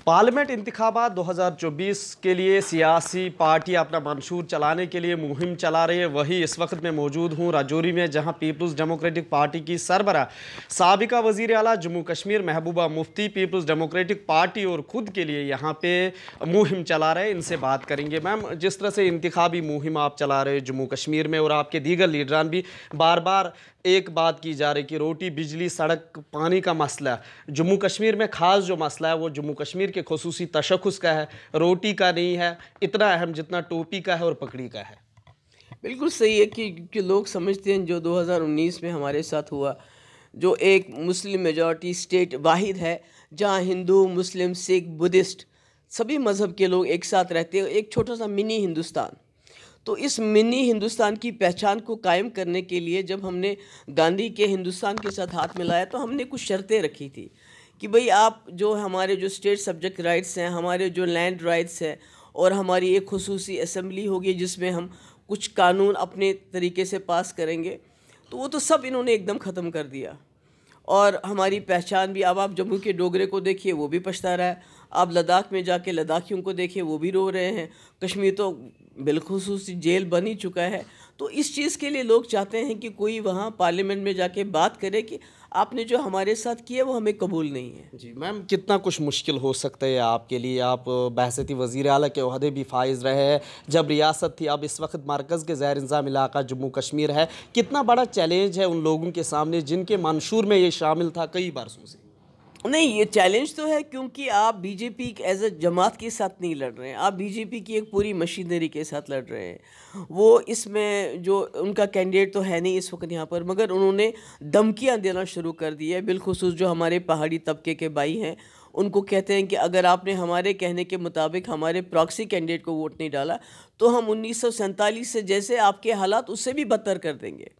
Parliament इंतखाबात 2024 के लिए सियासी पार्टी अपना मंशूर चलाने के लिए मुहिम चला रही है। वही इस वक्त मैं मौजूद हूँ राजौरी में, जहाँ पीपल्स डेमोक्रेटिक पार्टी की सरबराह साबिका वज़ीर आला Jammu Kashmir Mehbooba Mufti peoples democratic party और ख़ुद के लिए यहाँ पे मुहिम चला रहे हैं। इनसे बात करेंगे। मैम, जिस तरह से इंतखाबी मुहिम आप चला रहे हैं जम्मू कश्मीर में और आपके दीगर लीडरान भी बार बार एक बात की जा रही कि रोटी, बिजली, सड़क, पानी का मसला जम्मू कश्मीर में ख़ास जो मसला है वो जम्मू कश्मीर के खुसूसी तशख़्ख़ुस का है, रोटी का नहीं है इतना अहम जितना टोपी का है और पगड़ी का है। बिल्कुल सही है कि लोग समझते हैं जो 2019 में हमारे साथ हुआ, जो एक मुस्लिम मेजॉरिटी स्टेट वाहिद है जहां हिंदू, मुस्लिम, सिख, बुद्धिस्ट सभी मज़हब के लोग एक साथ रहते हैं, एक छोटा सा मिनी हिंदुस्तान। तो इस मिनी हिंदुस्तान की पहचान को कायम करने के लिए जब हमने गांधी के हिंदुस्तान के साथ हाथ मिलाया तो हमने कुछ शर्तें रखी थी कि भाई आप जो हमारे जो स्टेट सब्जेक्ट राइट्स हैं, हमारे जो लैंड राइट्स हैं और हमारी एक खुसूसी असेंबली होगी जिसमें हम कुछ कानून अपने तरीके से पास करेंगे, तो वो तो सब इन्होंने एकदम ख़त्म कर दिया। और हमारी पहचान भी, अब आप जम्मू के डोगरे को देखिए वो भी पछता रहा है, आप लद्दाख में जाके लद्दाखियों को देखिए वो भी रो रहे हैं, कश्मीर तो बिलखुसूस जेल बन ही चुका है। तो इस चीज़ के लिए लोग चाहते हैं कि कोई वहाँ पार्लियामेंट में जाके बात करे कि आपने जो हमारे साथ किया वो हमें कबूल नहीं है। जी मैम, कितना कुछ मुश्किल हो सकता है आपके लिए? आप बहसती वज़ीर आला के ओहदे भी फाइज रहे हैं जब रियासत थी, अब इस वक्त मरकज़ के ज़ैर इंतज़ाम इलाका जम्मू कश्मीर है। कितना बड़ा चैलेंज है उन लोगों के सामने जिनके मंशूर में ये शामिल था कई बरसों से? नहीं, ये चैलेंज तो है क्योंकि आप बीजेपी एज अ जमात के साथ नहीं लड़ रहे हैं, आप बीजेपी की एक पूरी मशीनरी के साथ लड़ रहे हैं। वो इसमें जो उनका कैंडिडेट तो है नहीं इस वक्त यहाँ पर, मगर उन्होंने धमकियाँ देना शुरू कर दी है। बिलखुसूस जो हमारे पहाड़ी तबके के भाई हैं उनको कहते हैं कि अगर आपने हमारे कहने के मुताबिक हमारे प्रॉक्सी कैंडिडेट को वोट नहीं डाला तो हम 1947 से जैसे आपके हालात उससे भी बदतर कर देंगे।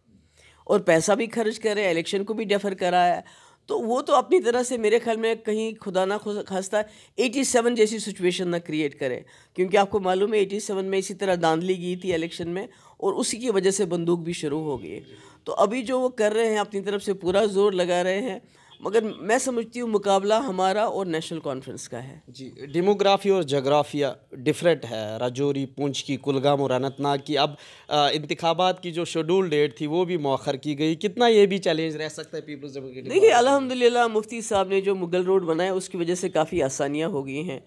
और पैसा भी खर्च कर रहे हैं, इलेक्शन को भी डेफर कराया है। तो वो तो अपनी तरह से मेरे ख्याल में कहीं खुदा ना खास्ता 87 जैसी सिचुएशन ना क्रिएट करे, क्योंकि आपको मालूम है 87 में इसी तरह धांधली की थी इलेक्शन में और उसी की वजह से बंदूक भी शुरू हो गई। तो अभी जो वो कर रहे हैं अपनी तरफ से पूरा जोर लगा रहे हैं, मगर मैं समझती हूँ मुकाबला हमारा और नेशनल कॉन्फ्रेंस का है। जी, डेमोग्राफी और जोग्राफिया डिफरेंट है राजौरी, पुंछ की, कुलगाम और अनंतनाग की। अब इंतखाबात की जो शेड्यूल डेट थी वो भी मौखर की गई। कितना ये भी चैलेंज रह सकता है पीपल्स डेमोक्रेटिक? देखिए, अल्हम्दुलिल्लाह मुफ्ती साहब ने जो मुगल रोड बनाया उसकी वजह से काफ़ी आसानियाँ हो गई हैं,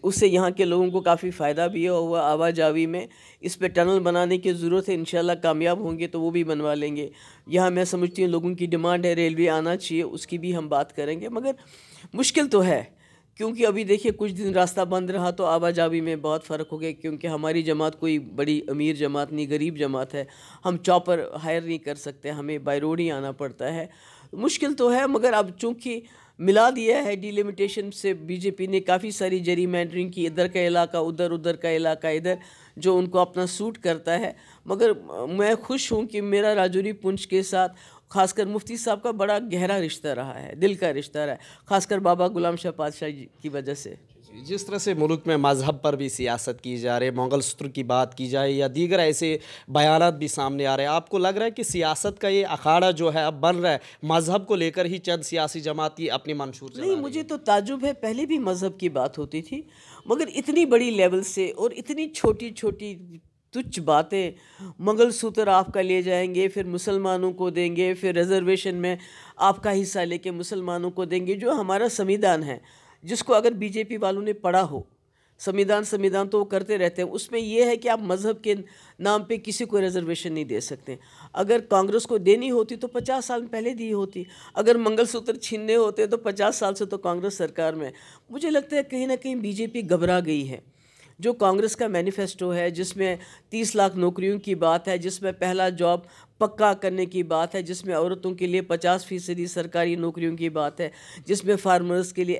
उससे यहाँ के लोगों को काफ़ी फ़ायदा भी हुआ आवाजावी में। इस पे टनल बनाने की ज़रूरत है, इंशाल्लाह कामयाब होंगे तो वो भी बनवा लेंगे। यहाँ मैं समझती हूँ लोगों की डिमांड है रेलवे आना चाहिए, उसकी भी हम बात करेंगे, मगर मुश्किल तो है क्योंकि अभी देखिए कुछ दिन रास्ता बंद रहा तो आवाजावी में बहुत फ़र्क हो गया, क्योंकि हमारी जमात कोई बड़ी अमीर जमात नहीं, गरीब जमात है। हम चॉपर हायर नहीं कर सकते, हमें बाय रोड ही आना पड़ता है। मुश्किल तो है, मगर अब चूँकि मिला दिया है डिलिमिटेशन से, बीजेपी ने काफ़ी सारी जरीमैंडरिंग की, इधर का इलाका उधर, उधर का इलाका इधर, जो उनको अपना सूट करता है। मगर मैं खुश हूँ कि मेरा राजौरी पुंछ के साथ खासकर मुफ्ती साहब का बड़ा गहरा रिश्ता रहा है, दिल का रिश्ता रहा है, खासकर बाबा गुलाम शाह पातशाह जी की वजह से। जिस तरह से मुल्क में मज़हब पर भी सियासत की जा रही है, मंगल सूत्र की बात की जाए या दीगर ऐसे बयानात भी सामने आ रहे हैं, आपको लग रहा है कि सियासत का ये अखाड़ा जो है अब बन रहा है मज़हब को लेकर ही चंद सियासी जमाती अपनी मंशूर चला रही है? मुझे तो ताजुब है, पहले भी मज़हब की बात होती थी, मगर इतनी बड़ी लेवल से और इतनी छोटी छोटी तुच्छ बातें, मंगलसूत्र आपका ले जाएंगे, फिर मुसलमानों को देंगे, फिर रिजर्वेशन में आपका हिस्सा लेके मुसलमानों को देंगे। जो हमारा संविधान है, जिसको अगर बीजेपी वालों ने पढ़ा हो, संविधान तो वो करते रहते हैं, उसमें ये है कि आप मज़हब के नाम पे किसी को रिजर्वेशन नहीं दे सकते। अगर कांग्रेस को देनी होती तो 50 साल पहले दी होती, अगर मंगलसूत्र छीनने होते तो 50 साल से तो कांग्रेस सरकार में। मुझे लगता है कहीं ना कहीं बीजेपी घबरा गई है। जो कांग्रेस का मैनिफेस्टो है, जिसमें 30 लाख नौकरियों की बात है, जिसमें पहला जॉब पक्का करने की बात है, जिसमें औरतों के लिए 50% सरकारी नौकरियों की बात है, जिसमें फार्मर्स के लिए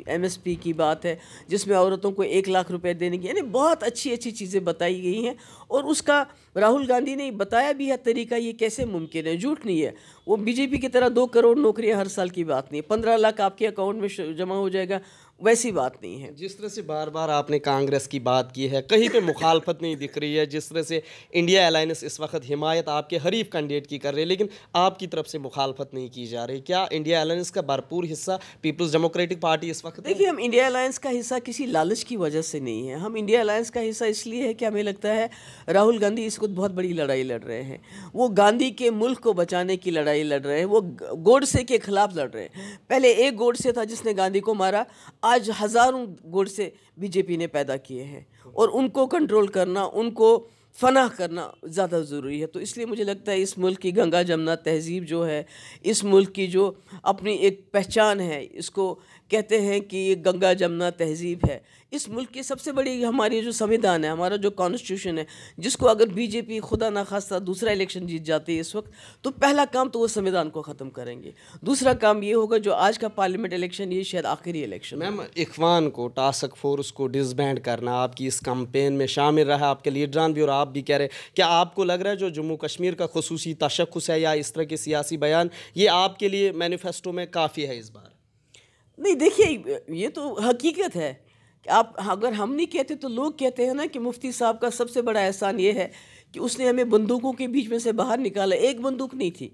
MSP की बात है, जिसमें औरतों को 1 लाख रुपए देने की, यानी बहुत अच्छी अच्छी चीज़ें बताई गई हैं। और उसका राहुल गांधी ने बताया भी है तरीका, ये कैसे मुमकिन है, झूठ नहीं है। वो बीजेपी की तरह 2 करोड़ नौकरियां हर साल की बात नहीं है, 15 लाख आपके अकाउंट में जमा हो जाएगा, वैसी बात नहीं है। जिस तरह से बार बार आपने कांग्रेस की बात की है, कहीं पे मुखालफत नहीं दिख रही है। जिस तरह से इंडिया अलायंस इस वक्त हिमायत आपके हरीफ कैंडिडेट की कर रही है, लेकिन आपकी तरफ से मुखालफत नहीं की जा रही। क्या इंडिया अलायंस का भरपूर हिस्सा पीपल्स डेमोक्रेटिक पार्टी इस वक्त है? देखिए, हम इंडिया अलायंस का हिस्सा किसी लालच की वजह से नहीं है। हम इंडिया अलायंस का हिस्सा इसलिए है कि हमें लगता है राहुल गांधी इस वक्त बहुत बड़ी लड़ाई लड़ रहे हैं। वो गांधी के मुल्क को बचाने की लड़ाई लड़ रहे हैं। वो गोडसे के खिलाफ लड़ रहे हैं। पहले एक गोडसे था जिसने गांधी को मारा, आज हज़ारों गोडसे बीजेपी ने पैदा किए हैं और उनको कंट्रोल करना, उनको फनाह करना ज़्यादा ज़रूरी है। तो इसलिए मुझे लगता है इस मुल्क की गंगा जमुना तहज़ीब जो है, इस मुल्क की जो अपनी एक पहचान है, इसको कहते हैं कि ये गंगा जमुना तहज़ीब है। इस मुल्क की सबसे बड़ी हमारी जो संविधान है, हमारा जो कॉन्स्टिट्यूशन है, जिसको अगर बीजेपी खुदा ना खास्ता दूसरा इलेक्शन जीत जाती है इस वक्त, तो पहला काम तो वो संविधान को ख़त्म करेंगे। दूसरा काम ये होगा जो आज का पार्लियामेंट इलेक्शन, ये शायद आखिरी इलेक्शन। मैम, इख्वान को, टास्क फोर्स को डिसबैंड करना आपकी इस कैंपेन में शामिल रहा, आपके लीडरान भी और आप भी कह रहे हैं। क्या आपको लग रहा है जो जम्मू कश्मीर का खुसूसी तशख़्ख़ुस है या इस तरह के सियासी बयान, ये आपके लिए मैनिफेस्टो में काफ़ी है इस बार? नहीं, देखिए, ये तो हकीकत है कि आप, अगर हम नहीं कहते तो लोग कहते हैं ना कि मुफ्ती साहब का सबसे बड़ा एहसान ये है कि उसने हमें बंदूकों के बीच में से बाहर निकाला। एक बंदूक नहीं थी,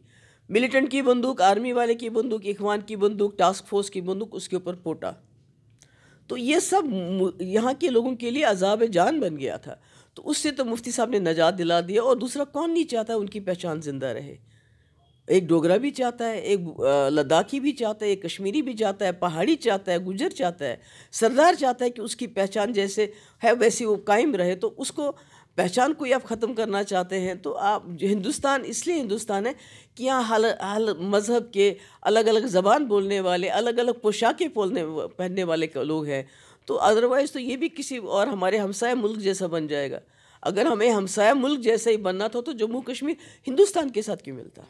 मिलिटेंट की बंदूक, आर्मी वाले की बंदूक, इख्वान की बंदूक, टास्क फोर्स की बंदूक, उसके ऊपर पोटा। तो ये सब यहाँ के लोगों के लिए अजाब जान बन गया था। तो उससे तो मुफ्ती साहब ने नजात दिला दिया। और दूसरा, कौन नहीं चाहता उनकी पहचान जिंदा रहे? एक डोगरा भी चाहता है, एक लद्दाखी भी चाहता है, एक कश्मीरी भी चाहता है, पहाड़ी चाहता है, गुजर चाहता है, सरदार चाहता है कि उसकी पहचान जैसे है वैसी वो कायम रहे। तो उसको पहचान को ही आप ख़त्म करना चाहते हैं। तो आप, हिंदुस्तान इसलिए हिंदुस्तान है कि यहाँ हर मज़हब के अलग अलग ज़बान बोलने वाले, अलग अलग पोशाकें पहनने वाले लोग हैं। तो अदरवाइज़ तो ये भी किसी और हमारे हमसाया मुल्क जैसा बन जाएगा। अगर हमें हमसाया मुल्क जैसा ही बनना था तो जम्मू कश्मीर हिंदुस्तान के साथ क्यों मिलता?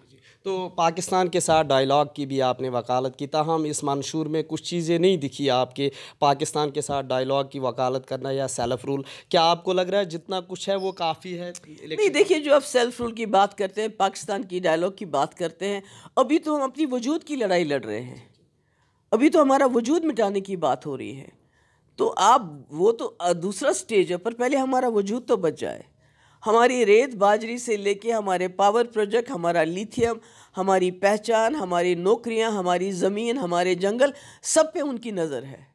तो पाकिस्तान के साथ डायलॉग की भी आपने वकालत की, ताहम इस मंशूर में कुछ चीज़ें नहीं दिखी आपके। पाकिस्तान के साथ डायलॉग की वकालत करना या सेल्फ रूल, क्या आपको लग रहा है जितना कुछ है वो काफ़ी है? नहीं, देखिए, जो आप सेल्फ रूल की बात करते हैं, पाकिस्तान की डायलॉग की बात करते हैं, अभी तो हम अपनी वजूद की लड़ाई लड़ रहे हैं। अभी तो हमारा वजूद मिटाने की बात हो रही है। तो आप, वो तो दूसरा स्टेज है, पर पहले हमारा वजूद तो बच जाए। हमारी रेत बाजरी से लेके हमारे पावर प्रोजेक्ट, हमारा लिथियम, हमारी पहचान, हमारी नौकरियां, हमारी ज़मीन, हमारे जंगल, सब पे उनकी नज़र है।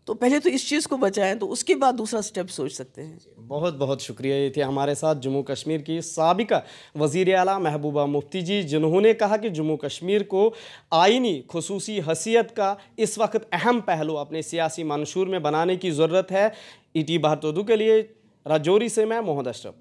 तो पहले तो इस चीज़ को बचाएं, तो उसके बाद दूसरा स्टेप सोच सकते हैं। बहुत बहुत शुक्रिया। ये थे हमारे साथ जम्मू कश्मीर की साबिका वज़ीर आला महबूबा मुफ्ती जी, जिन्होंने कहा कि जम्मू कश्मीर को आइनी खुसूसी हसीयत का इस वक्त अहम पहलू अपने सियासी मंशूर में बनाने की ज़रूरत है। ET भारत उर्दू के लिए राजौरी से मैं मोहम्मद अशरफ।